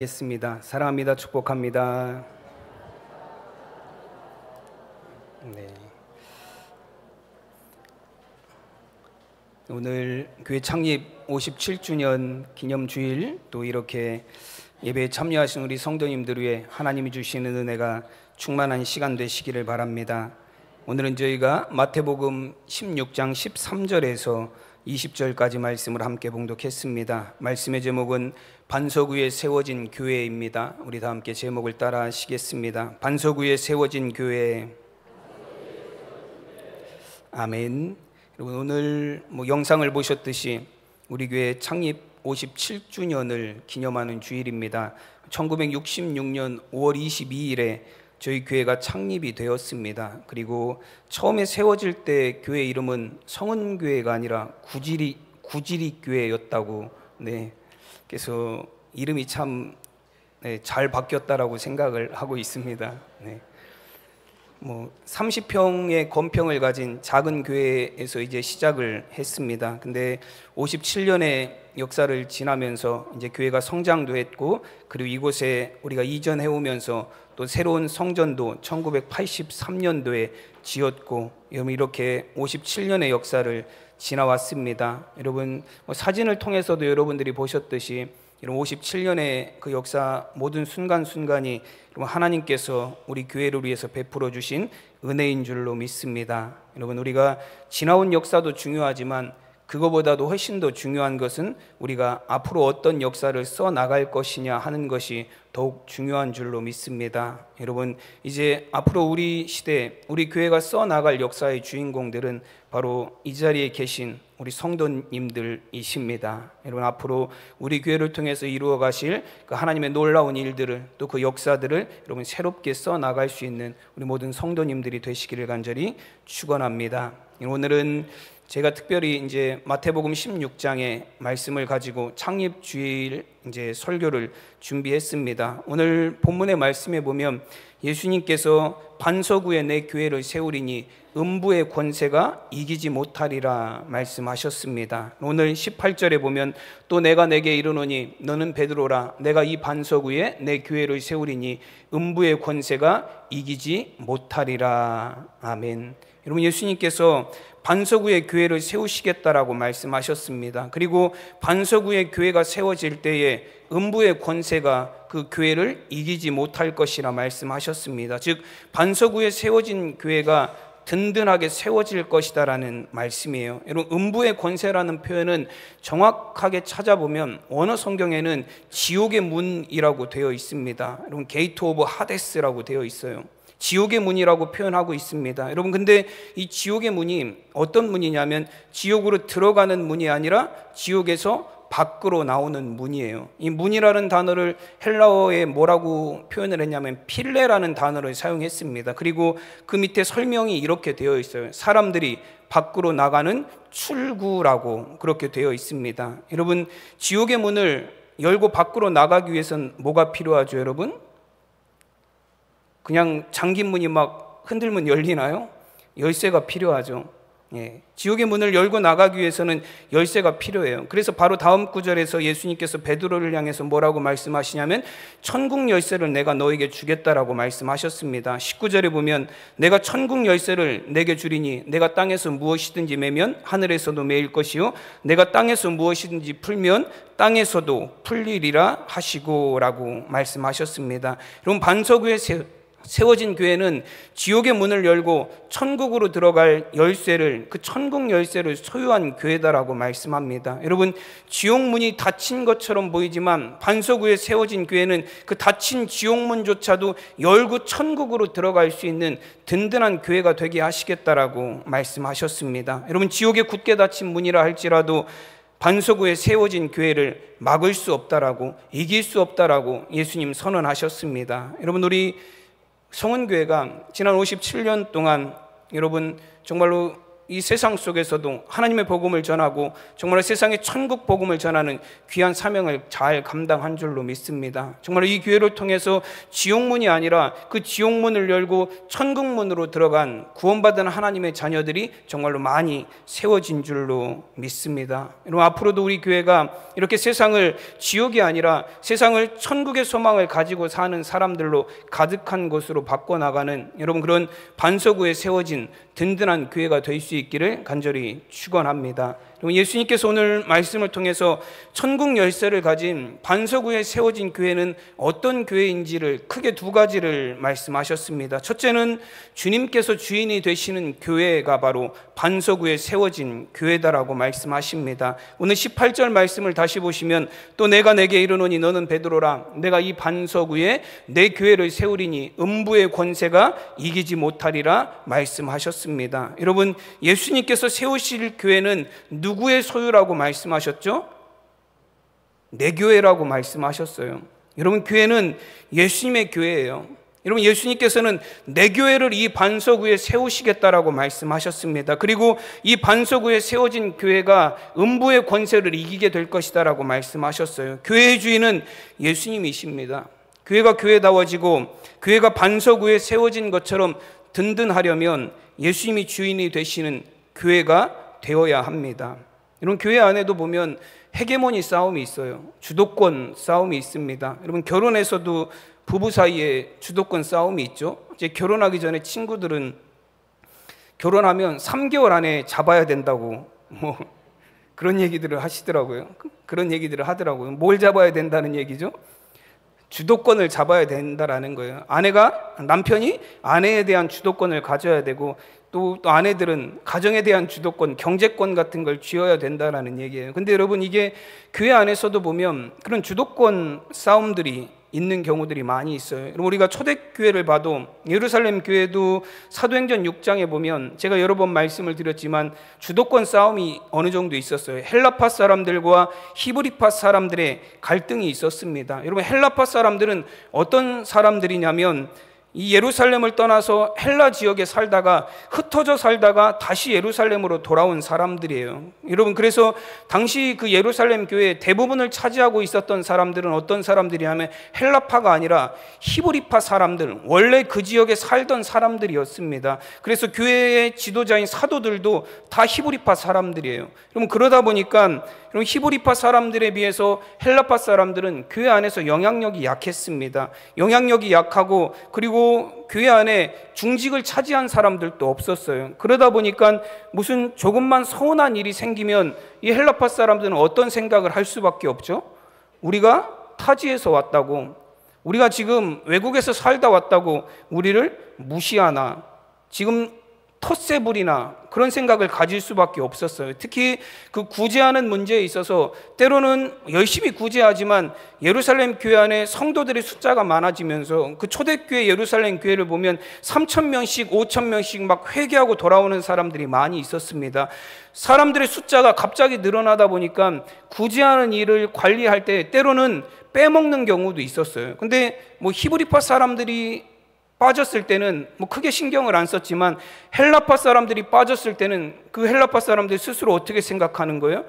겠습니다. 사랑합니다. 축복합니다. 네. 오늘 교회 창립 57주년 기념주일, 또 이렇게 예배에 참여하신 우리 성도님들 위해 하나님이 주시는 은혜가 충만한 시간 되시기를 바랍니다. 오늘은 저희가 마태복음 16장 13절에서 20절까지 말씀을 함께 봉독했습니다. 말씀의 제목은 반석 위에 세워진 교회입니다. 우리 다 함께 제목을 따라 하시겠습니다. 반석 위에 세워진 교회. 아멘. 여러분, 오늘 영상을 보셨듯이 우리 교회 창립 57주년을 기념하는 주일입니다. 1966년 5월 22일에 저희 교회가 창립이 되었습니다. 그리고 처음에 세워질 때 교회 이름은 성은교회가 아니라 구지리교회였다고. 네. 그래서 이름이 참 잘 바뀌었다라고 생각을 하고 있습니다. 네. 30평의 건평을 가진 작은 교회에서 이제 시작을 했습니다. 근데 57년의 역사를 지나면서 이제 교회가 성장도 했고, 그리고 이곳에 우리가 이전해 오면서 또 새로운 성전도 1983년도에 지었고, 이렇게 57년의 역사를 지나왔습니다. 여러분, 사진을 통해서도 여러분들이 보셨듯이 이런 57년의 그 역사 모든 순간순간이 하나님께서 우리 교회를 위해서 베풀어 주신 은혜인 줄로 믿습니다. 여러분, 우리가 지나온 역사도 중요하지만 그거보다도 훨씬 더 중요한 것은 우리가 앞으로 어떤 역사를 써나갈 것이냐 하는 것이 더욱 중요한 줄로 믿습니다. 여러분, 이제 앞으로 우리 시대, 우리 교회가 써나갈 역사의 주인공들은 바로 이 자리에 계신 우리 성도님들이십니다. 여러분, 앞으로 우리 교회를 통해서 이루어 가실 그 하나님의 놀라운 일들을, 또 그 역사들을 여러분 새롭게 써나갈 수 있는 우리 모든 성도님들이 되시기를 간절히 축원합니다. 오늘은 제가 특별히 이제 마태복음 16장의 말씀을 가지고 창립 주일 이제 설교를 준비했습니다. 오늘 본문의 말씀에 보면 예수님께서 반석 위에 내 교회를 세우리니 음부의 권세가 이기지 못하리라 말씀하셨습니다. 오늘 18절에 보면 또 내가 내게 이르노니 너는 베드로라, 내가 이 반석 위에 내 교회를 세우리니 음부의 권세가 이기지 못하리라. 아멘. 여러분, 예수님께서 반석 위에 교회를 세우시겠다라고 말씀하셨습니다. 그리고 반석 위에 교회가 세워질 때에 음부의 권세가 그 교회를 이기지 못할 것이라 말씀하셨습니다. 즉, 반석 위에 세워진 교회가 든든하게 세워질 것이다라는 말씀이에요. 여러분, 음부의 권세라는 표현은 정확하게 찾아보면 원어 성경에는 지옥의 문이라고 되어 있습니다. 여러분, 게이트 오브 하데스라고 되어 있어요. 지옥의 문이라고 표현하고 있습니다. 여러분, 근데 이 지옥의 문이 어떤 문이냐면 지옥으로 들어가는 문이 아니라 지옥에서 밖으로 나오는 문이에요. 이 문이라는 단어를 헬라어에 뭐라고 표현을 했냐면 필레라는 단어를 사용했습니다. 그리고 그 밑에 설명이 이렇게 되어 있어요. 사람들이 밖으로 나가는 출구라고 그렇게 되어 있습니다. 여러분, 지옥의 문을 열고 밖으로 나가기 위해서는 뭐가 필요하죠, 여러분? 그냥 잠긴 문이 막 흔들면 열리나요? 열쇠가 필요하죠. 지옥의 문을 열고 나가기 위해서는 열쇠가 필요해요. 그래서 바로 다음 구절에서 예수님께서 베드로를 향해서 뭐라고 말씀하시냐면 천국 열쇠를 내가 너에게 주겠다라고 말씀하셨습니다. 19절에 보면 내가 천국 열쇠를 내게 주리니 내가 땅에서 무엇이든지 매면 하늘에서도 매일 것이요 내가 땅에서 무엇이든지 풀면 땅에서도 풀리리라 하시고 라고 말씀하셨습니다. 여러분, 반석 위에 세워진 교회는 지옥의 문을 열고 천국으로 들어갈 열쇠를, 그 천국 열쇠를 소유한 교회다라고 말씀합니다. 여러분, 지옥 문이 닫힌 것처럼 보이지만 반석 위에 세워진 교회는 그 닫힌 지옥 문조차도 열고 천국으로 들어갈 수 있는 든든한 교회가 되게 하시겠다라고 말씀하셨습니다. 여러분, 지옥에 굳게 닫힌 문이라 할지라도 반석 위에 세워진 교회를 막을 수 없다라고, 이길 수 없다라고 예수님 선언하셨습니다. 여러분, 우리 성은교회가 지난 57년 동안 여러분 정말로 이 세상 속에서도 하나님의 복음을 전하고 정말 세상에 천국 복음을 전하는 귀한 사명을 잘 감당한 줄로 믿습니다. 정말 이 교회를 통해서 지옥문이 아니라 그 지옥문을 열고 천국문으로 들어간 구원받은 하나님의 자녀들이 정말로 많이 세워진 줄로 믿습니다. 여러분, 앞으로도 우리 교회가 이렇게 세상을 지옥이 아니라 세상을 천국의 소망을 가지고 사는 사람들로 가득한 곳으로 바꿔나가는 여러분 그런 반석 위에 세워진 든든한 교회가 될 수 있기를 간절히 축원합니다. 예수님께서 오늘 말씀을 통해서 천국 열쇠를 가진 반석 위에 세워진 교회는 어떤 교회인지를 크게 두 가지를 말씀하셨습니다. 첫째는 주님께서 주인이 되시는 교회가 바로 반석 위에 세워진 교회다라고 말씀하십니다. 오늘 18절 말씀을 다시 보시면 또 내가 내게 이르노니 너는 베드로라 내가 이 반석 위에 내 교회를 세우리니 음부의 권세가 이기지 못하리라 말씀하셨습니다. 여러분, 예수님께서 세우실 교회는 누구의 소유라고 말씀하셨죠? 내 교회라고 말씀하셨어요. 여러분, 교회는 예수님의 교회예요. 여러분, 예수님께서는 내 교회를 이 반석 위에 세우시겠다라고 말씀하셨습니다. 그리고 이 반석 위에 세워진 교회가 음부의 권세를 이기게 될 것이다라고 말씀하셨어요. 교회의 주인은 예수님이십니다. 교회가 교회다워지고 교회가 반석 위에 세워진 것처럼 든든하려면 예수님이 주인이 되시는 교회가 되어야 합니다. 이런 교회 안에도 보면 헤게모니 싸움이 있어요. 주도권 싸움이 있습니다. 여러분, 결혼에서도 부부 사이에 주도권 싸움이 있죠. 이제 결혼하기 전에 친구들은 결혼하면 3개월 안에 잡아야 된다고 그런 얘기들을 하시더라고요. 그런 얘기들을 하더라고요. 뭘 잡아야 된다는 얘기죠? 주도권을 잡아야 된다라는 거예요. 남편이 아내에 대한 주도권을 가져야 되고 또 아내들은 가정에 대한 주도권, 경제권 같은 걸 쥐어야 된다라는 얘기예요. 근데 여러분, 이게 교회 안에서도 보면 그런 주도권 싸움들이 있는 경우들이 많이 있어요. 우리가 초대교회를 봐도 예루살렘 교회도 사도행전 6장에 보면 제가 여러 번 말씀을 드렸지만 주도권 싸움이 어느 정도 있었어요. 헬라파 사람들과 히브리파 사람들의 갈등이 있었습니다. 여러분, 헬라파 사람들은 어떤 사람들이냐면 이 예루살렘을 떠나서 헬라 지역에 살다가 흩어져 살다가 다시 예루살렘으로 돌아온 사람들이에요. 여러분, 그래서 당시 그 예루살렘 교회 대부분을 차지하고 있었던 사람들은 어떤 사람들이냐면 헬라파가 아니라 히브리파 사람들, 원래 그 지역에 살던 사람들이었습니다. 그래서 교회의 지도자인 사도들도 다 히브리파 사람들이에요. 여러분, 그러다 보니까 히브리파 사람들에 비해서 헬라파 사람들은 교회 안에서 영향력이 약했습니다. 영향력이 약하고 그리고 교회 안에 중직을 차지한 사람들도 없었어요. 그러다 보니까 무슨 조금만 서운한 일이 생기면 이 헬라파 사람들은 어떤 생각을 할 수밖에 없죠? 우리가 타지에서 왔다고, 우리가 지금 외국에서 살다 왔다고 우리를 무시하나, 지금 텃세 부리나 그런 생각을 가질 수밖에 없었어요. 특히 그 구제하는 문제에 있어서 때로는 열심히 구제하지만 예루살렘 교회 안에 성도들의 숫자가 많아지면서 그 초대교회 예루살렘 교회를 보면 3,000명씩 5,000명씩 막 회개하고 돌아오는 사람들이 많이 있었습니다. 사람들의 숫자가 갑자기 늘어나다 보니까 구제하는 일을 관리할 때 때로는 빼먹는 경우도 있었어요. 근데 히브리파 사람들이 빠졌을 때는 크게 신경을 안 썼지만 헬라파 사람들이 빠졌을 때는 그 헬라파 사람들이 스스로 어떻게 생각하는 거예요?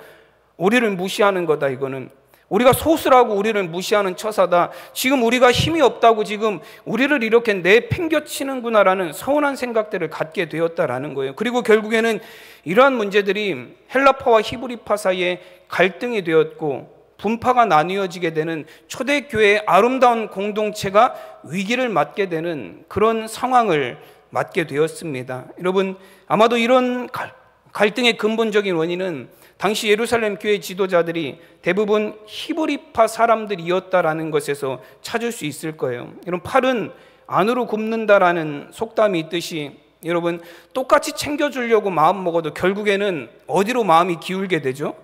우리를 무시하는 거다. 이거는 우리가 소수라고 우리를 무시하는 처사다. 지금 우리가 힘이 없다고 지금 우리를 이렇게 내팽겨치는구나라는 서운한 생각들을 갖게 되었다라는 거예요. 그리고 결국에는 이러한 문제들이 헬라파와 히브리파 사이에 갈등이 되었고 분파가 나뉘어지게 되는 초대교회의 아름다운 공동체가 위기를 맞게 되는 그런 상황을 맞게 되었습니다. 여러분, 아마도 이런 갈등의 근본적인 원인은 당시 예루살렘 교회 지도자들이 대부분 히브리파 사람들이었다라는 것에서 찾을 수 있을 거예요. 여러분, 팔은 안으로 굽는다라는 속담이 있듯이 여러분, 똑같이 챙겨주려고 마음 먹어도 결국에는 어디로 마음이 기울게 되죠?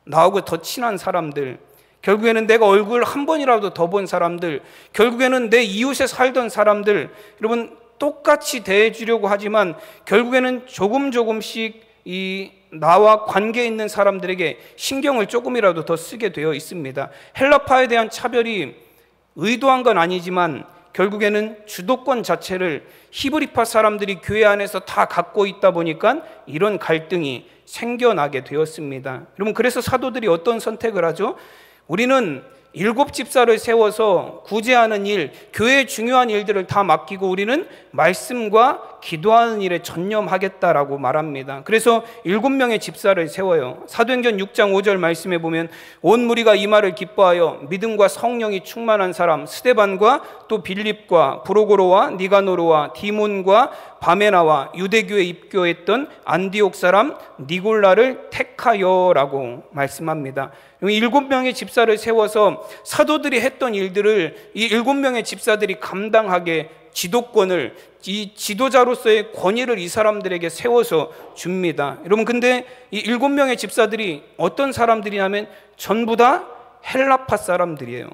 나하고 더 친한 사람들, 결국에는 내가 얼굴 한 번이라도 더 본 사람들, 결국에는 내 이웃에 살던 사람들, 여러분 똑같이 대해주려고 하지만 결국에는 조금씩 이 나와 관계 있는 사람들에게 신경을 조금이라도 더 쓰게 되어 있습니다. 헬라파에 대한 차별이 의도한 건 아니지만 결국에는 주도권 자체를 히브리파 사람들이 교회 안에서 다 갖고 있다 보니까 이런 갈등이 생겨나게 되었습니다. 여러분, 그래서 사도들이 어떤 선택을 하죠? 우리는 7 집사를 세워서 구제하는 일, 교회의 중요한 일들을 다 맡기고 우리는 말씀과 기도하는 일에 전념하겠다라고 말합니다. 그래서 7명의 집사를 세워요. 사도행전 6장 5절 말씀에 보면 온 무리가 이 말을 기뻐하여 믿음과 성령이 충만한 사람 스데반과 또 빌립과 브로고로와 니가노로와 디몬과 바메나와 유대교에 입교했던 안디옥 사람 니골라를 택하여라고 말씀합니다. 7명의 집사를 세워서 사도들이 했던 일들을 이 7명의 집사들이 감당하게 지도권을, 이 지도자로서의 권위를 이 사람들에게 세워서 줍니다. 여러분, 근데 이 7명의 집사들이 어떤 사람들이냐면 전부 다 헬라파 사람들이에요.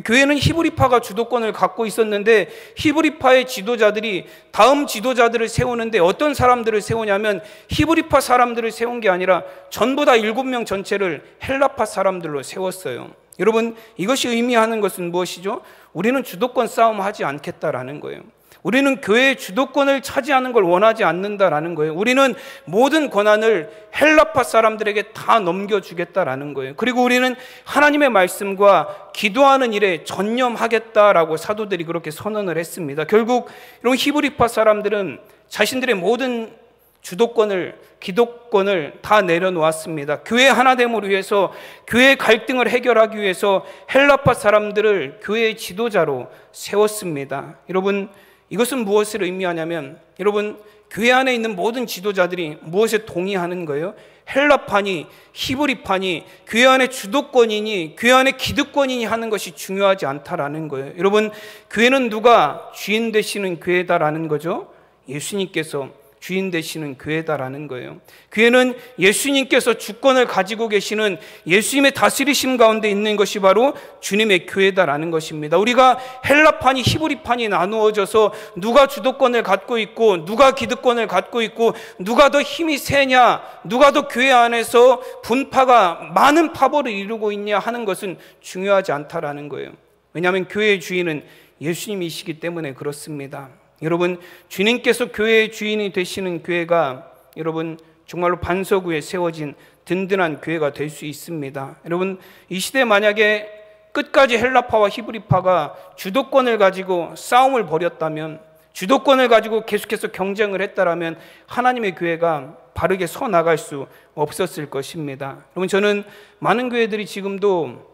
교회는 히브리파가 주도권을 갖고 있었는데 히브리파의 지도자들이 다음 지도자들을 세우는데 어떤 사람들을 세우냐면 히브리파 사람들을 세운 게 아니라 전부 다 7명 전체를 헬라파 사람들로 세웠어요. 여러분, 이것이 의미하는 것은 무엇이죠? 우리는 주도권 싸움 하지 않겠다라는 거예요. 우리는 교회의 주도권을 차지하는 걸 원하지 않는다라는 거예요. 우리는 모든 권한을 헬라파 사람들에게 다 넘겨주겠다라는 거예요. 그리고 우리는 하나님의 말씀과 기도하는 일에 전념하겠다라고 사도들이 그렇게 선언을 했습니다. 결국 이런 히브리파 사람들은 자신들의 모든 주도권을, 기도권을 다 내려놓았습니다. 교회 하나됨을 위해서, 교회의 갈등을 해결하기 위해서 헬라파 사람들을 교회의 지도자로 세웠습니다. 여러분, 이것은 무엇을 의미하냐면, 여러분, 교회 안에 있는 모든 지도자들이 무엇에 동의하는 거예요? 헬라파니 히브리파니 교회 안에 주도권이니 교회 안에 기득권이니 하는 것이 중요하지 않다라는 거예요. 여러분, 교회는 누가 주인 되시는 교회다라는 거죠? 예수님께서 주인 되시는 교회다라는 거예요. 교회는 예수님께서 주권을 가지고 계시는 예수님의 다스리심 가운데 있는 것이 바로 주님의 교회다라는 것입니다. 우리가 헬라판이 히브리판이 나누어져서 누가 주도권을 갖고 있고 누가 기득권을 갖고 있고 누가 더 힘이 세냐, 누가 더 교회 안에서 분파가 많은 파벌을 이루고 있냐 하는 것은 중요하지 않다라는 거예요. 왜냐하면 교회의 주인은 예수님이시기 때문에 그렇습니다. 여러분, 주님께서 교회의 주인이 되시는 교회가 여러분 정말로 반석 위에 세워진 든든한 교회가 될 수 있습니다. 여러분, 이 시대에 만약에 끝까지 헬라파와 히브리파가 주도권을 가지고 싸움을 벌였다면, 주도권을 가지고 계속해서 경쟁을 했다라면 하나님의 교회가 바르게 서 나갈 수 없었을 것입니다. 여러분, 저는 많은 교회들이 지금도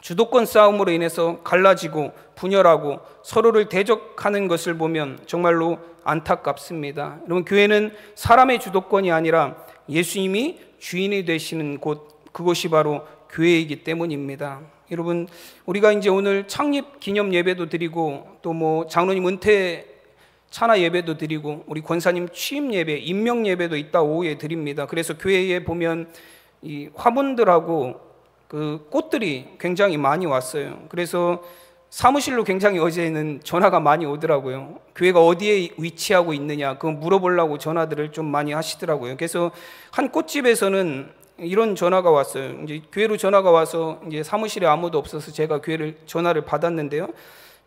주도권 싸움으로 인해서 갈라지고 분열하고 서로를 대적하는 것을 보면 정말로 안타깝습니다. 여러분, 교회는 사람의 주도권이 아니라 예수님이 주인이 되시는 곳, 그곳이 바로 교회이기 때문입니다. 여러분, 우리가 이제 오늘 창립 기념 예배도 드리고 또 장로님 은퇴 차나 예배도 드리고 우리 권사님 취임 예배, 임명 예배도 이따 오후에 드립니다. 그래서 교회에 보면 이 화분들하고 그 꽃들이 굉장히 많이 왔어요. 그래서 사무실로 굉장히 어제는 전화가 많이 오더라고요. 교회가 어디에 위치하고 있느냐 그거 물어보려고 전화들을 좀 많이 하시더라고요. 그래서 한 꽃집에서는 이런 전화가 왔어요. 이제 교회로 전화가 와서 이제 사무실에 아무도 없어서 제가 교회를 전화를 받았는데요.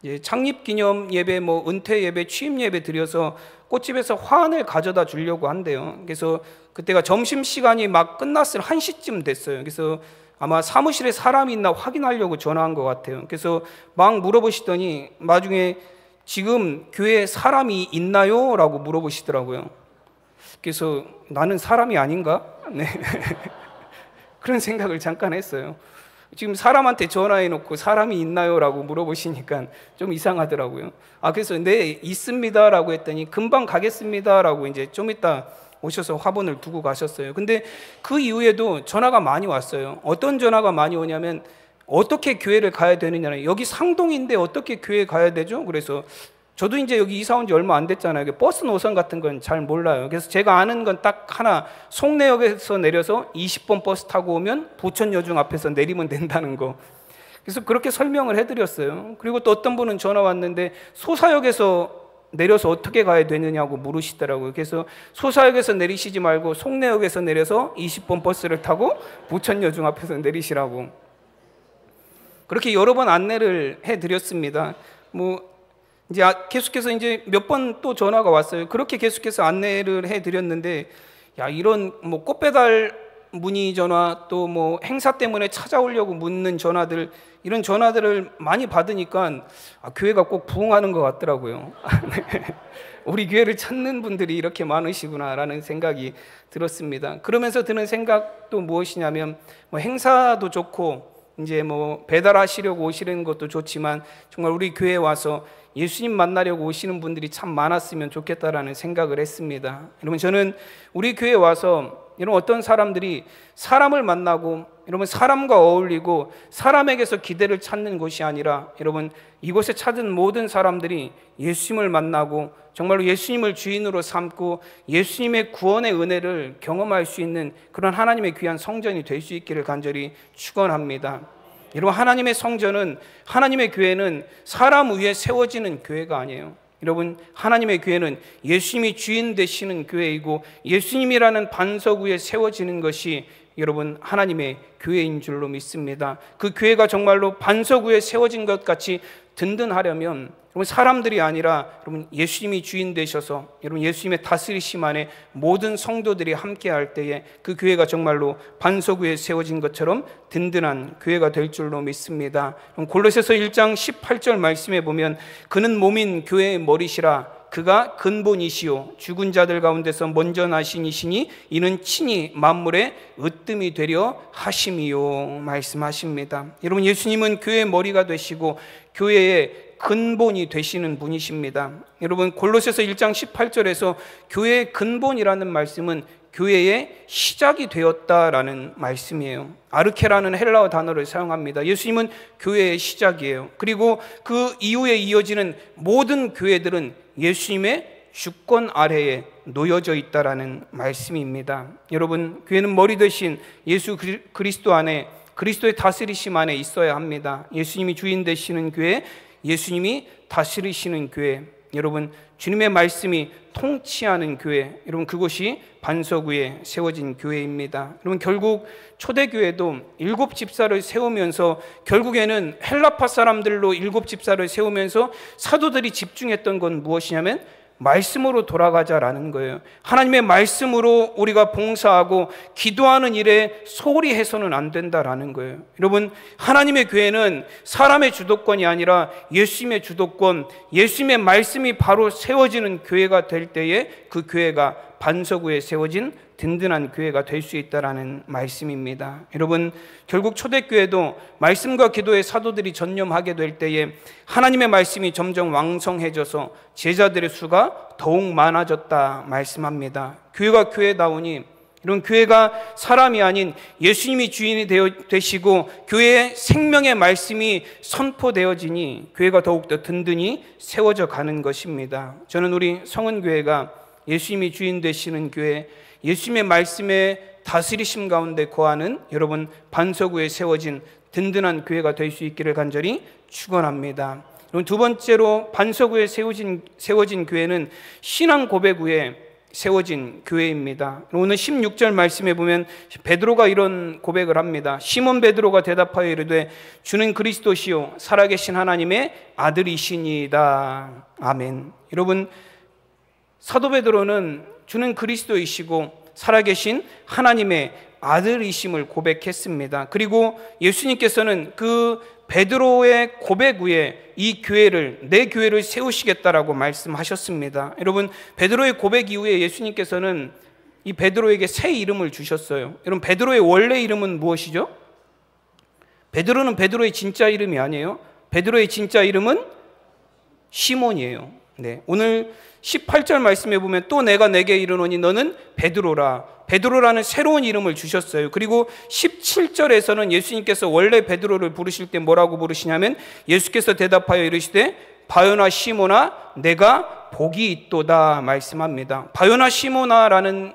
이제 창립 기념 예배, 은퇴 예배, 취임 예배 드려서 꽃집에서 화환을 가져다 주려고 한대요. 그래서 그때가 점심 시간이 막 끝났을 1시쯤 됐어요. 그래서 아마 사무실에 사람이 있나 확인하려고 전화한 것 같아요. 그래서 막 물어보시더니 나중에 지금 교회에 사람이 있나요? 라고 물어보시더라고요. 그래서 나는 사람이 아닌가? 네. 그런 생각을 잠깐 했어요. 지금 사람한테 전화해놓고 사람이 있나요? 라고 물어보시니까 좀 이상하더라고요. 그래서 네, 있습니다. 라고 했더니 금방 가겠습니다. 라고 이제 좀 이따 오셔서 화분을 두고 가셨어요. 근데 그 이후에도 전화가 많이 왔어요. 어떤 전화가 많이 오냐면 어떻게 교회를 가야 되느냐, 여기 상동인데 어떻게 교회 가야 되죠? 그래서 저도 이제 여기 이사 온 지 얼마 안 됐잖아요. 버스 노선 같은 건 잘 몰라요. 그래서 제가 아는 건 딱 하나, 송내역에서 내려서 20번 버스 타고 오면 부천여중 앞에서 내리면 된다는 거. 그래서 그렇게 설명을 해드렸어요. 그리고 또 어떤 분은 전화 왔는데 소사역에서 내려서 어떻게 가야 되느냐고 물으시더라고요. 그래서 소사역에서 내리시지 말고 송내역에서 내려서 20번 버스를 타고 부천여중 앞에서 내리시라고 그렇게 여러 번 안내를 해드렸습니다. 이제 계속해서 이제 몇 번 또 전화가 왔어요. 그렇게 계속해서 안내를 해드렸는데, 야, 이런 꽃배달 문의 전화, 또 행사 때문에 찾아오려고 묻는 전화들, 이런 전화들을 많이 받으니까 교회가 꼭 부흥하는 것 같더라고요. 우리 교회를 찾는 분들이 이렇게 많으시구나라는 생각이 들었습니다. 그러면서 드는 생각도 무엇이냐면, 행사도 좋고 이제 배달하시려고 오시는 것도 좋지만, 정말 우리 교회에 와서 예수님 만나려고 오시는 분들이 참 많았으면 좋겠다라는 생각을 했습니다. 여러분, 저는 우리 교회에 와서 어떤 사람들이 사람을 만나고 사람과 어울리고 사람에게서 기대를 찾는 곳이 아니라, 여러분, 이곳에 찾은 모든 사람들이 예수님을 만나고 정말로 예수님을 주인으로 삼고 예수님의 구원의 은혜를 경험할 수 있는 그런 하나님의 귀한 성전이 될 수 있기를 간절히 축원합니다. 여러분, 하나님의 성전은, 하나님의 교회는 사람 위에 세워지는 교회가 아니에요. 여러분, 하나님의 교회는 예수님이 주인 되시는 교회이고 예수님이라는 반석 위에 세워지는 것이 여러분 하나님의 교회인 줄로 믿습니다. 그 교회가 정말로 반석 위에 세워진 것 같이 든든하려면, 여러분, 사람들이 아니라 여러분 예수님이 주인 되셔서 여러분 예수님의 다스리심 안에 모든 성도들이 함께 할 때에 그 교회가 정말로 반석 위에 세워진 것처럼 든든한 교회가 될 줄로 믿습니다. 골로새서 1장 18절 말씀에 보면, 그는 몸인 교회의 머리시라. 그가 근본이시요 죽은 자들 가운데서 먼저 나신 이시니 이는 친히 만물의 으뜸이 되려 하심이요 말씀하십니다. 여러분, 예수님은 교회의 머리가 되시고 교회의 근본이 되시는 분이십니다. 여러분, 골로새서 1장 18절에서 교회의 근본이라는 말씀은 교회의 시작이 되었다라는 말씀이에요. 아르케라는 헬라어 단어를 사용합니다. 예수님은 교회의 시작이에요. 그리고 그 이후에 이어지는 모든 교회들은 예수님의 주권 아래에 놓여져 있다라는 말씀입니다. 여러분, 교회는 머리 대신 예수 그리스도 안에, 그리스도의 다스리심 안에 있어야 합니다. 예수님이 주인 되시는 교회, 예수님이 다스리시는 교회, 여러분, 주님의 말씀이 통치하는 교회, 여러분, 그곳이 반석 위에 세워진 교회입니다. 여러분, 결국 초대교회도 7 집사를 세우면서, 결국에는 헬라파 사람들로 7 집사를 세우면서 사도들이 집중했던 건 무엇이냐면 말씀으로 돌아가자라는 거예요. 하나님의 말씀으로 우리가 봉사하고 기도하는 일에 소홀히 해서는 안 된다라는 거예요. 여러분, 하나님의 교회는 사람의 주도권이 아니라 예수님의 주도권, 예수님의 말씀이 바로 세워지는 교회가 될 때에 그 교회가 반석 위에 세워진 든든한 교회가 될 수 있다라는 말씀입니다. 여러분, 결국 초대교회도 말씀과 기도에 사도들이 전념하게 될 때에 하나님의 말씀이 점점 왕성해져서 제자들의 수가 더욱 많아졌다 말씀합니다. 교회가 교회다우니, 이런 교회가 사람이 아닌 예수님이 주인이 되시고 교회의 생명의 말씀이 선포되어지니 교회가 더욱더 든든히 세워져 가는 것입니다. 저는 우리 성은교회가 예수님이 주인 되시는 교회, 예수님의 말씀에 다스리심 가운데 거하는 여러분 반석 위에 세워진 든든한 교회가 될 수 있기를 간절히 축원합니다. 두 번째로 반석 위에 세워진 교회는 신앙 고백 위에 세워진 교회입니다. 오늘 16절 말씀에 보면 베드로가 이런 고백을 합니다. 시몬 베드로가 대답하여 이르되 주는 그리스도시요 살아계신 하나님의 아들이시니이다. 아멘. 여러분, 사도 베드로는 주는 그리스도이시고 살아계신 하나님의 아들이심을 고백했습니다. 그리고 예수님께서는 그 베드로의 고백 위에 이 교회를, 내 교회를 세우시겠다라고 말씀하셨습니다. 여러분, 베드로의 고백 이후에 예수님께서는 이 베드로에게 새 이름을 주셨어요. 여러분, 베드로의 원래 이름은 무엇이죠? 베드로는 베드로의 진짜 이름이 아니에요. 베드로의 진짜 이름은 시몬이에요. 네, 오늘 18절 말씀에 보면 또 내가 내게 이르노니 너는 베드로라. 베드로라는 새로운 이름을 주셨어요. 그리고 17절에서는 예수님께서 원래 베드로를 부르실 때 뭐라고 부르시냐면 예수께서 대답하여 이르시되 바요나 시모나 내가 복이 있도다 말씀합니다. 바요나 시모나라는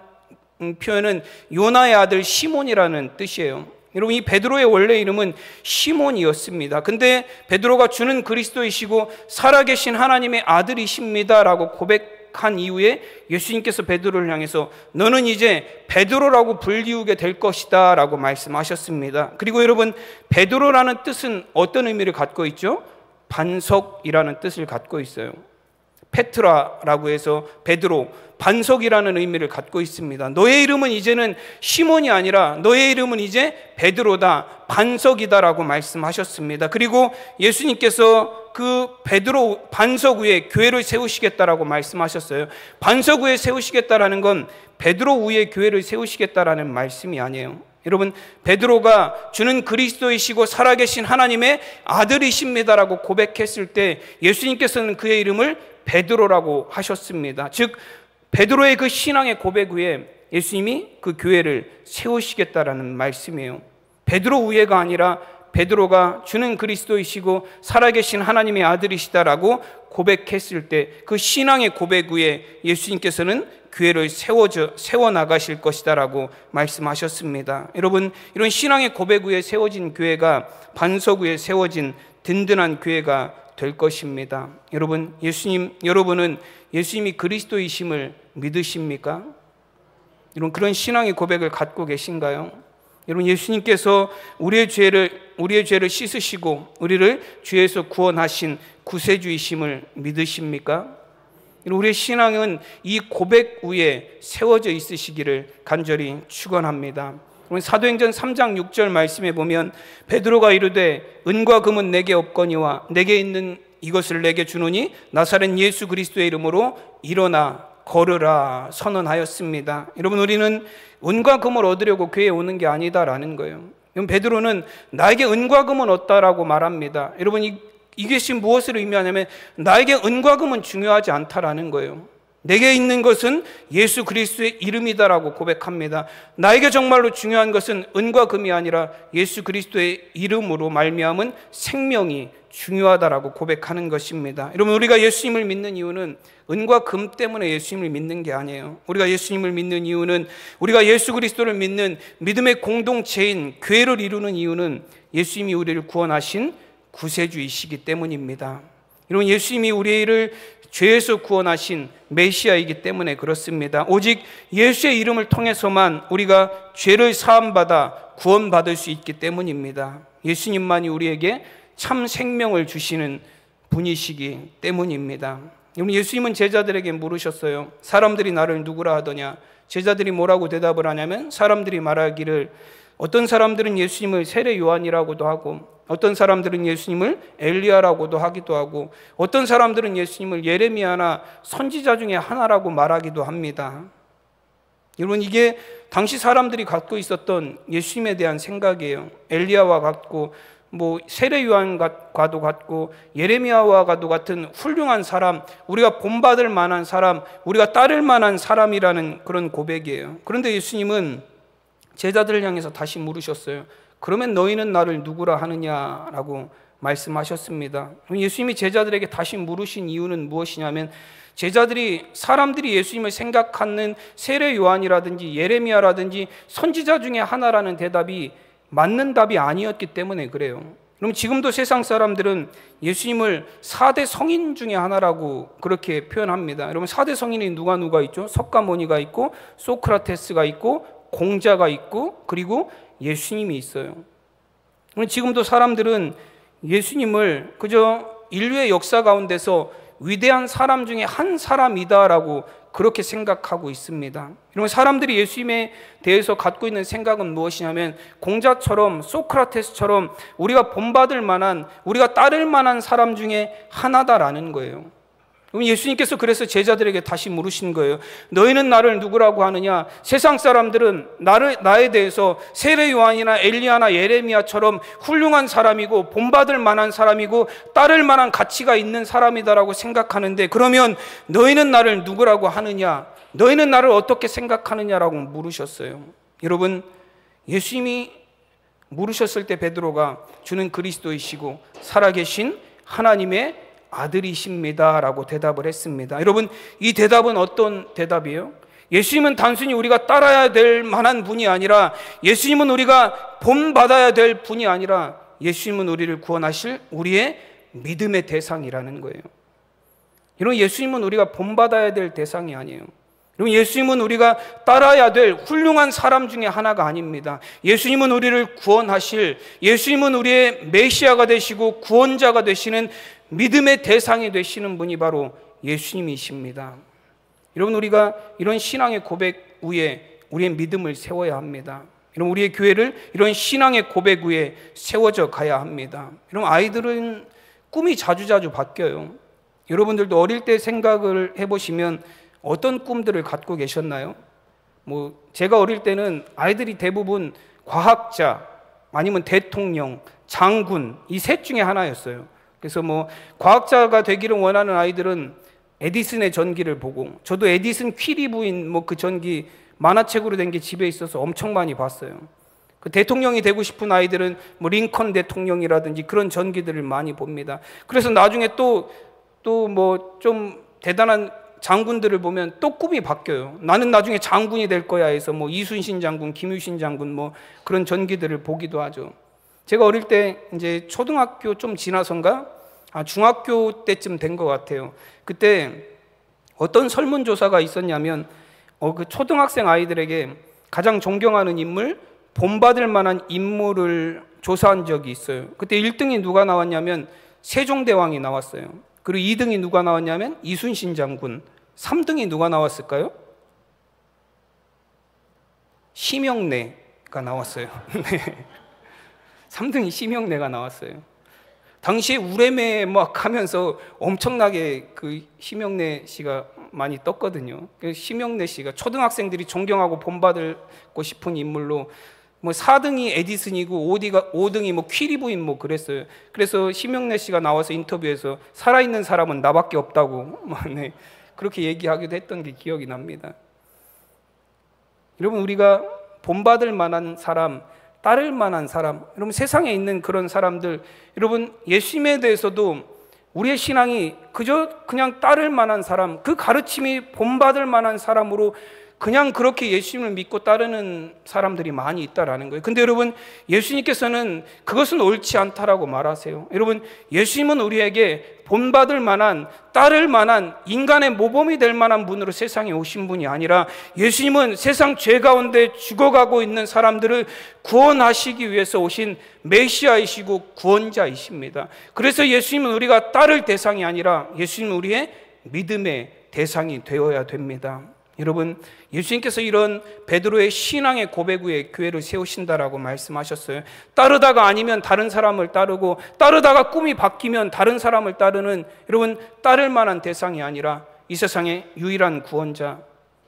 표현은 요나의 아들 시몬이라는 뜻이에요. 여러분, 이 베드로의 원래 이름은 시몬이었습니다. 근데 베드로가 주는 그리스도이시고 살아계신 하나님의 아들이십니다라고 고백한 이후에 예수님께서 베드로를 향해서 너는 이제 베드로라고 불리우게 될 것이다 라고 말씀하셨습니다. 그리고 여러분, 베드로라는 뜻은 어떤 의미를 갖고 있죠? 반석이라는 뜻을 갖고 있어요. 페트라라고 해서 베드로, 반석이라는 의미를 갖고 있습니다. 너의 이름은 이제는 시몬이 아니라 너의 이름은 이제 베드로다, 반석이다라고 말씀하셨습니다. 그리고 예수님께서 그 베드로 반석 위에 교회를 세우시겠다라고 말씀하셨어요. 반석 위에 세우시겠다라는 건 베드로 위에 교회를 세우시겠다라는 말씀이 아니에요. 여러분, 베드로가 주는 그리스도이시고 살아계신 하나님의 아들이십니다라고 고백했을 때 예수님께서는 그의 이름을 베드로라고 하셨습니다. 즉 베드로의 그 신앙의 고백 위에 예수님이 그 교회를 세우시겠다라는 말씀이에요. 베드로 위에가 아니라 베드로가 주는 그리스도이시고 살아계신 하나님의 아들이시다라고 고백했을 때 그 신앙의 고백 위에 예수님께서는 교회를 세워나가실 것이다라고 말씀하셨습니다. 여러분, 이런 신앙의 고백 위에 세워진 교회가 반석 위에 세워진 든든한 교회가 될 것입니다. 여러분, 여러분은 예수님이 그리스도이심을 믿으십니까? 여러분, 그런 신앙의 고백을 갖고 계신가요? 여러분, 예수님께서 우리의 죄를 씻으시고 우리를 죄에서 구원하신 구세주이심을 믿으십니까? 우리의 신앙은 이 고백 위에 세워져 있으시기를 간절히 축원합니다. 사도행전 3장 6절 말씀에 보면 베드로가 이르되 은과 금은 내게 없거니와 내게 있는 이것을 내게 주노니 나사렛 예수 그리스도의 이름으로 일어나 걸으라 선언하였습니다. 여러분, 우리는 은과 금을 얻으려고 교회에 오는 게 아니다라는 거예요. 베드로는 나에게 은과 금은 없다라고 말합니다. 여러분, 이게 지금 무엇을 의미하냐면 나에게 은과 금은 중요하지 않다라는 거예요. 내게 있는 것은 예수 그리스도의 이름이다라고 고백합니다. 나에게 정말로 중요한 것은 은과 금이 아니라 예수 그리스도의 이름으로 말미암은 생명이 중요하다라고 고백하는 것입니다. 여러분, 우리가 예수님을 믿는 이유는 은과 금 때문에 예수님을 믿는 게 아니에요. 우리가 예수님을 믿는 이유는, 우리가 예수 그리스도를 믿는 믿음의 공동체인 교회를 이루는 이유는 예수님이 우리를 구원하신 구세주이시기 때문입니다. 여러분, 예수님이 우리를 죄에서 구원하신 메시아이기 때문에 그렇습니다. 오직 예수의 이름을 통해서만 우리가 죄를 사함받아 구원받을 수 있기 때문입니다. 예수님만이 우리에게 참 생명을 주시는 분이시기 때문입니다. 여러분, 예수님은 제자들에게 물으셨어요. 사람들이 나를 누구라 하더냐? 제자들이 뭐라고 대답을 하냐면, 사람들이 말하기를, 어떤 사람들은 예수님을 세례 요한이라고도 하고, 어떤 사람들은 예수님을 엘리야라고도 하기도 하고, 어떤 사람들은 예수님을 예레미야나 선지자 중에 하나라고 말하기도 합니다. 여러분, 이게 당시 사람들이 갖고 있었던 예수님에 대한 생각이에요. 엘리야와 같고, 세례 요한과도 같고, 예레미야와도 같은 훌륭한 사람, 우리가 본받을 만한 사람, 우리가 따를 만한 사람이라는 그런 고백이에요. 그런데 예수님은 제자들을 향해서 다시 물으셨어요. 그러면 너희는 나를 누구라 하느냐라고 말씀하셨습니다. 예수님이 제자들에게 다시 물으신 이유는 무엇이냐면, 사람들이 예수님을 생각하는 세례 요한이라든지 예레미야라든지 선지자 중에 하나라는 대답이 맞는 답이 아니었기 때문에 그래요. 그럼 지금도 세상 사람들은 예수님을 4대 성인 중에 하나라고 그렇게 표현합니다. 여러분, 4대 성인이 누가 있죠? 석가모니가 있고, 소크라테스가 있고, 공자가 있고, 그리고 예수님이 있어요. 지금도 사람들은 예수님을 그저 인류의 역사 가운데서 위대한 사람 중에 한 사람이다라고 그렇게 생각하고 있습니다. 이런 사람들이 예수님에 대해서 갖고 있는 생각은 무엇이냐면, 공자처럼 소크라테스처럼 우리가 본받을 만한, 우리가 따를 만한 사람 중에 하나다라는 거예요. 그럼 예수님께서 그래서 제자들에게 다시 물으신 거예요. 너희는 나를 누구라고 하느냐? 세상 사람들은 나에 대해서 세례 요한이나 엘리야나 예레미야처럼 훌륭한 사람이고 본받을 만한 사람이고 따를 만한 가치가 있는 사람이다라고 생각하는데, 그러면 너희는 나를 누구라고 하느냐? 너희는 나를 어떻게 생각하느냐라고 물으셨어요. 여러분, 예수님이 물으셨을 때 베드로가 주는 그리스도이시고 살아계신 하나님의 아들이십니다 라고 대답을 했습니다. 여러분, 이 대답은 어떤 대답이에요? 예수님은 단순히 우리가 따라야 될 만한 분이 아니라, 예수님은 우리가 본받아야 될 분이 아니라, 예수님은 우리를 구원하실 우리의 믿음의 대상이라는 거예요. 여러분, 예수님은 우리가 본받아야 될 대상이 아니에요. 여러분, 예수님은 우리가 따라야 될 훌륭한 사람 중에 하나가 아닙니다. 예수님은 우리를 구원하실, 예수님은 우리의 메시아가 되시고 구원자가 되시는 믿음의 대상이 되시는 분이 바로 예수님이십니다. 여러분, 우리가 이런 신앙의 고백 위에 우리의 믿음을 세워야 합니다. 여러분, 우리의 교회를 이런 신앙의 고백 위에 세워져 가야 합니다. 여러분, 아이들은 꿈이 자주자주 바뀌어요. 여러분들도 어릴 때 생각을 해보시면 어떤 꿈들을 갖고 계셨나요? 제가 어릴 때는 아이들이 대부분 과학자, 아니면 대통령, 장군, 이 셋 중에 하나였어요. 그래서 과학자가 되기를 원하는 아이들은 에디슨의 전기를 보고, 저도 에디슨 퀴리 부인 그 전기 만화책으로 된 게 집에 있어서 엄청 많이 봤어요. 그 대통령이 되고 싶은 아이들은 링컨 대통령이라든지 그런 전기들을 많이 봅니다. 그래서 나중에 또 좀 대단한 장군들을 보면 또 꿈이 바뀌어요. 나는 나중에 장군이 될 거야 해서 이순신 장군, 김유신 장군 그런 전기들을 보기도 하죠. 제가 어릴 때 이제 초등학교 좀 지나선가 중학교 때쯤 된 것 같아요. 그때 어떤 설문조사가 있었냐면 그 초등학생 아이들에게 가장 존경하는 인물, 본받을 만한 인물을 조사한 적이 있어요. 그때 1등이 누가 나왔냐면 세종대왕이 나왔어요. 그리고 2등이 누가 나왔냐면 이순신 장군, 3등이 누가 나왔을까요? 심영래가 나왔어요. 3등이 심영래가 나왔어요. 당시에 우레메 하면서 엄청나게 그 심영래 씨가 많이 떴거든요. 심영래 씨가 초등학생들이 존경하고 본받고 싶은 인물로 4등이 에디슨이고 5등이 퀴리 부인 그랬어요. 그래서 심영래 씨가 나와서 인터뷰에서 살아있는 사람은 나밖에 없다고 그렇게 얘기하기도 했던 게 기억이 납니다. 여러분, 우리가 본받을 만한 사람, 따를 만한 사람, 여러분, 세상에 있는 그런 사람들, 여러분, 예수님에 대해서도 우리의 신앙이 그냥 따를 만한 사람, 그 가르침이 본받을 만한 사람으로 그냥 그렇게 예수님을 믿고 따르는 사람들이 많이 있다라는 거예요. 근데 여러분, 예수님께서는 그것은 옳지 않다라고 말하세요. 여러분, 예수님은 우리에게 본받을 만한, 따를 만한, 인간의 모범이 될 만한 분으로 세상에 오신 분이 아니라, 예수님은 세상 죄 가운데 죽어가고 있는 사람들을 구원하시기 위해서 오신 메시아이시고 구원자이십니다. 그래서 예수님은 우리가 따를 대상이 아니라 예수님은 우리의 믿음의 대상이 되어야 됩니다. 여러분, 예수님께서 이런 베드로의 신앙의 고백 위에 교회를 세우신다라고 말씀하셨어요. 따르다가 아니면 다른 사람을 따르고, 따르다가 꿈이 바뀌면 다른 사람을 따르는, 여러분, 따를 만한 대상이 아니라 이 세상의 유일한 구원자,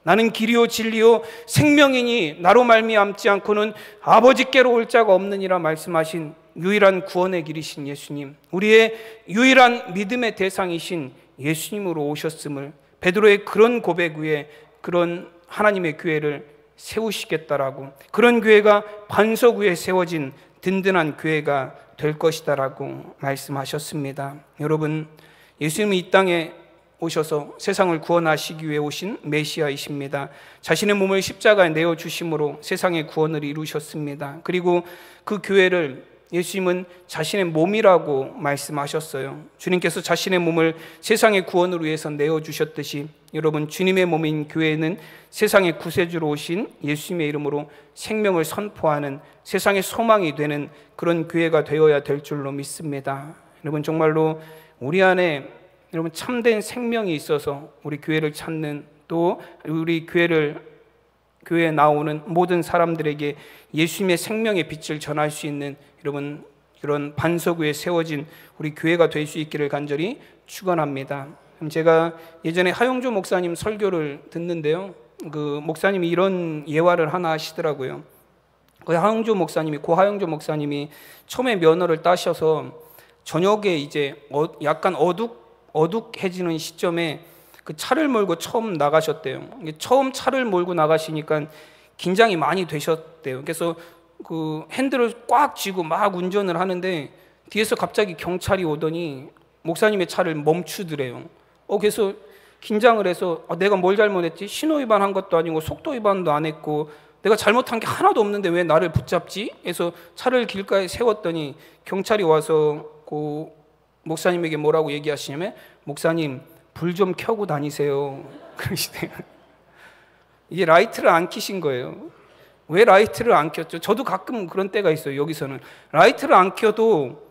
나는 길이요 진리요 생명이니 나로 말미암지 않고는 아버지께로 올 자가 없느니라 말씀하신 유일한 구원의 길이신 예수님, 우리의 유일한 믿음의 대상이신 예수님으로 오셨음을, 베드로의 그런 고백 위에 그런 하나님의 교회를 세우시겠다라고, 그런 교회가 반석 위에 세워진 든든한 교회가 될 것이다라고 말씀하셨습니다. 여러분, 예수님이 이 땅에 오셔서 세상을 구원하시기 위해 오신 메시아이십니다. 자신의 몸을 십자가에 내어주심으로 세상의 구원을 이루셨습니다. 그리고 그 교회를 예수님은 자신의 몸이라고 말씀하셨어요. 주님께서 자신의 몸을 세상의 구원을 위해서 내어주셨듯이, 여러분, 주님의 몸인 교회는 세상의 구세주로 오신 예수님의 이름으로 생명을 선포하는 세상의 소망이 되는 그런 교회가 되어야 될 줄로 믿습니다. 여러분, 정말로 우리 안에 여러분 참된 생명이 있어서 우리 교회를 찾는, 또 우리 교회에 나오는 모든 사람들에게 예수님의 생명의 빛을 전할 수 있는, 여러분, 그런 반석 위에 세워진 우리 교회가 될 수 있기를 간절히 축원합니다. 제가 예전에 하용조 목사님 설교를 듣는데요, 그 목사님이 이런 예화를 하나 하시더라고요. 그 하용조 목사님이 처음에 면허를 따셔서 저녁에 이제 약간 어둑해지는 시점에 그 차를 몰고 처음 나가셨대요. 처음 차를 몰고 나가시니까 긴장이 많이 되셨대요. 그래서 그 핸들을 꽉 쥐고 막 운전을 하는데 뒤에서 갑자기 경찰이 오더니 목사님의 차를 멈추더래요. 그래서 긴장을 해서 내가 뭘 잘못했지? 신호 위반한 것도 아니고 속도 위반도 안 했고 내가 잘못한 게 하나도 없는데 왜 나를 붙잡지? 해서 차를 길가에 세웠더니 경찰이 와서 그 목사님에게 뭐라고 얘기하시냐면, 목사님 불 좀 켜고 다니세요, 그러시대요. 이게 라이트를 안 켜신 거예요. 왜 라이트를 안 켰죠? 저도 가끔 그런 때가 있어요. 여기서는 라이트를 안 켜도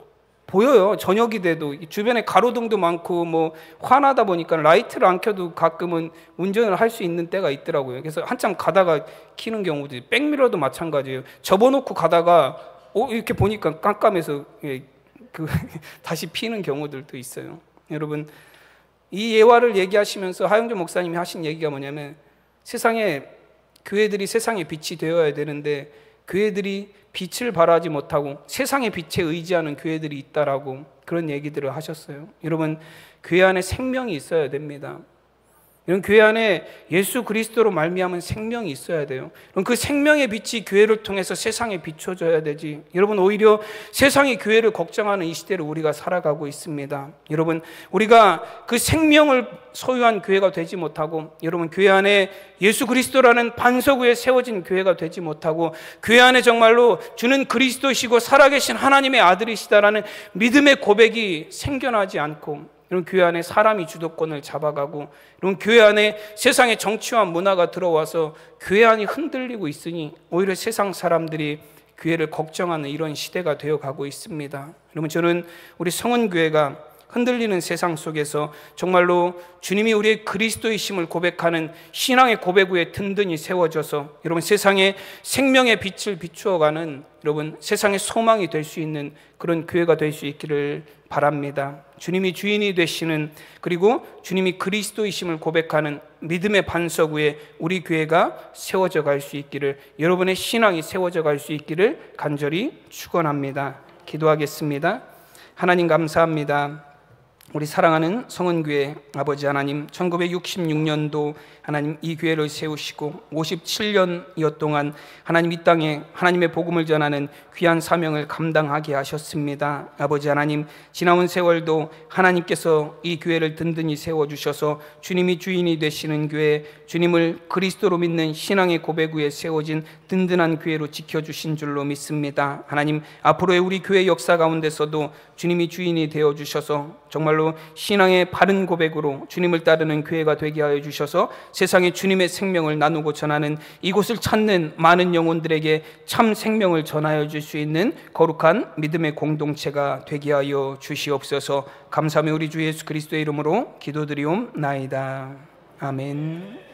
보여요. 저녁이 돼도 주변에 가로등도 많고 뭐 환하다 보니까 라이트를 안 켜도 가끔은 운전을 할 수 있는 때가 있더라고요. 그래서 한참 가다가 켜는 경우도, 백미러도 마찬가지예요. 접어놓고 가다가 이렇게 보니까 깜깜해서 다시 피는 경우들도 있어요. 여러분, 이 예화를 얘기하시면서 하영조 목사님이 하신 얘기가 뭐냐면, 세상에 교회들이 세상의 빛이 되어야 되는데 교회들이 빛을 발하지 못하고 세상의 빛에 의지하는 교회들이 있다라고 그런 얘기들을 하셨어요. 여러분, 교회 안에 생명이 있어야 됩니다. 이런 교회 안에 예수 그리스도로 말미암은 생명이 있어야 돼요. 그럼 그 생명의 빛이 교회를 통해서 세상에 비춰져야 되지. 여러분, 오히려 세상이 교회를 걱정하는 이 시대를 우리가 살아가고 있습니다. 여러분, 우리가 그 생명을 소유한 교회가 되지 못하고, 여러분, 교회 안에 예수 그리스도라는 반석 위에 세워진 교회가 되지 못하고, 교회 안에 정말로 주는 그리스도시고 살아계신 하나님의 아들이시다라는 믿음의 고백이 생겨나지 않고, 이런 교회 안에 사람이 주도권을 잡아가고, 이런 교회 안에 세상의 정치와 문화가 들어와서 교회 안이 흔들리고 있으니 오히려 세상 사람들이 교회를 걱정하는 이런 시대가 되어가고 있습니다. 여러분, 저는 우리 성은교회가 흔들리는 세상 속에서 정말로 주님이 우리의 그리스도이심을 고백하는 신앙의 고백 위에 든든히 세워져서 여러분, 세상에 생명의 빛을 비추어가는, 여러분, 세상의 소망이 될 수 있는 그런 교회가 될 수 있기를 바랍니다. 주님이 주인이 되시는, 그리고 주님이 그리스도이심을 고백하는 믿음의 반석 위에 우리 교회가 세워져 갈 수 있기를, 여러분의 신앙이 세워져 갈 수 있기를 간절히 축원합니다. 기도하겠습니다. 하나님, 감사합니다. 우리 사랑하는 성은교회 아버지 하나님, 1966년도 하나님 이 교회를 세우시고 57년여 동안 하나님 이 땅에 하나님의 복음을 전하는 귀한 사명을 감당하게 하셨습니다. 아버지 하나님, 지나온 세월도 하나님께서 이 교회를 든든히 세워주셔서 주님이 주인이 되시는 교회, 주님을 그리스도로 믿는 신앙의 고백 위에 세워진 든든한 교회로 지켜주신 줄로 믿습니다. 하나님, 앞으로의 우리 교회 역사 가운데서도 주님이 주인이 되어주셔서 정말로 신앙의 바른 고백으로 주님을 따르는 교회가 되게 하여 주셔서 세상에 주님의 생명을 나누고 전하는, 이곳을 찾는 많은 영혼들에게 참 생명을 전하여 줄 수 있는 거룩한 믿음의 공동체가 되게 하여 주시옵소서. 감사하며 우리 주 예수 그리스도의 이름으로 기도드리옵나이다. 아멘.